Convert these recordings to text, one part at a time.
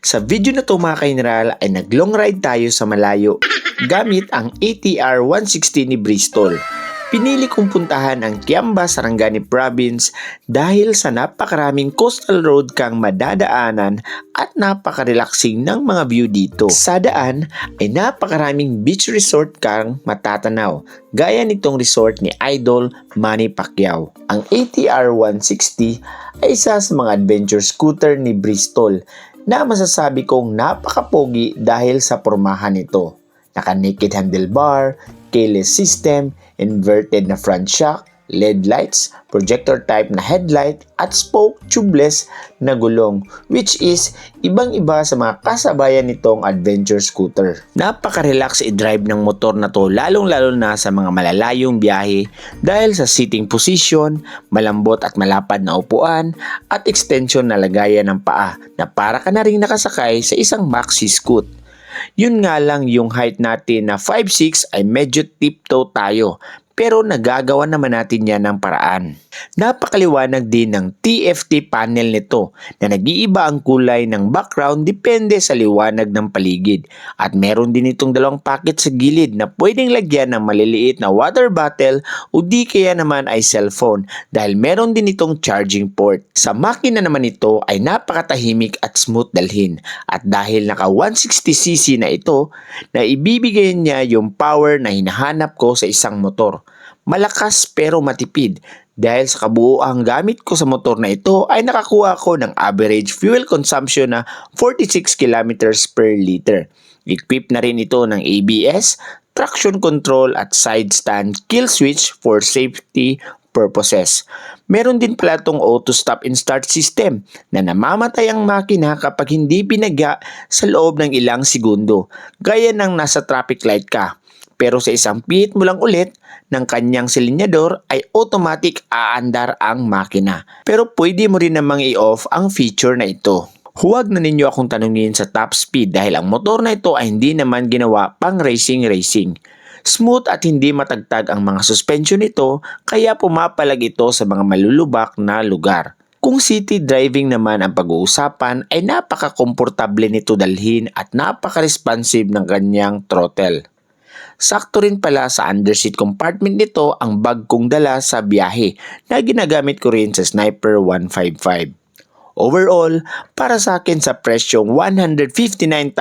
Sa video na to mga ka-General ay nag-long ride tayo sa malayo gamit ang ATR 160 ni Bristol. Pinili kong puntahan ang Kiamba, Sarangani Province dahil sa napakaraming coastal road kang madadaanan at napaka-relaxing ng mga view dito. Sa daan ay napakaraming beach resort kang matatanaw, gaya nitong resort ni Idol Manny Pacquiao. Ang ATR 160 ay isa sa mga adventure scooter ni Bristol na masasabi kong napakapogi dahil sa pormahan nito. Naka-naked handlebar, keyless system, inverted na front shock, LED lights, projector type na headlight, at spoke tubeless na gulong, which is ibang-iba sa mga kasabayan nitong adventure scooter. Napaka-relax i-drive ng motor na to, lalong-lalo na sa mga malalayong biyahe dahil sa sitting position, malambot at malapad na upuan, at extension na lagayan ng paa na para ka na rin nakasakay sa isang maxi scoot. Yun nga lang, yung height natin na 5'6" ay medyo tiptoe tayo, pero nagagawa naman natin yan ng paraan. Napakaliwanag din ng TFT panel nito na nag-iiba ang kulay ng background depende sa liwanag ng paligid. At meron din itong dalawang pocket sa gilid na pwedeng lagyan ng maliliit na water bottle o di kaya naman ay cellphone dahil meron din itong charging port. Sa makina naman ito ay napakatahimik at smooth dalhin. At dahil naka 160cc na ito, na ibibigay niya yung power na hinahanap ko sa isang motor. Malakas pero matipid dahil sa kabuuang gamit ko sa motor na ito ay nakakuha ko ng average fuel consumption na 46 kilometers per liter. Equipped na rin ito ng ABS, traction control at side stand kill switch for safety purposes. Meron din pala itong auto stop and start system na namamatay ang makina kapag hindi pinagya sa loob ng ilang segundo, gaya ng nasa traffic light ka. Pero sa isang pihit mo lang ulit ng kanyang silinyador ay automatic aandar ang makina. Pero pwede mo rin namang i-off ang feature na ito. Huwag na ninyo akong tanungin sa top speed dahil ang motor na ito ay hindi naman ginawa pang racing. Smooth at hindi matagtag ang mga suspension nito kaya pumapalag ito sa mga malulubak na lugar. Kung city driving naman ang pag-uusapan ay napaka-komportable nito dalhin at napaka-responsive ng kanyang throttle. Sakto rin pala sa underseat compartment nito ang bag kong dala sa biyahe na ginagamit ko rin sa Sniper 155. Overall, para sa akin sa presyong 159,900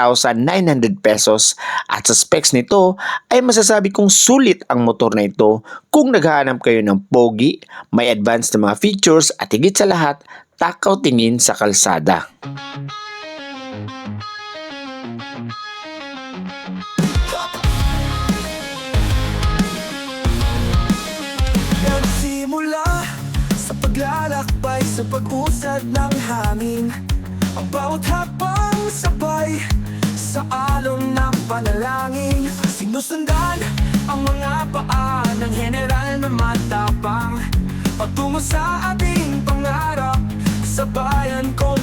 pesos at sa specs nito ay masasabi kong sulit ang motor na ito kung naghahanap kayo ng pogi, may advanced na mga features at higit sa lahat, takaw tingin sa kalsada. Lalakbay sa pag-usad ng hangin, ang bawat habang sabay sa alon ng panalangin. Sinusundan ang mga paa ng general na matapang patungo sa ating pangarap sa bayan ko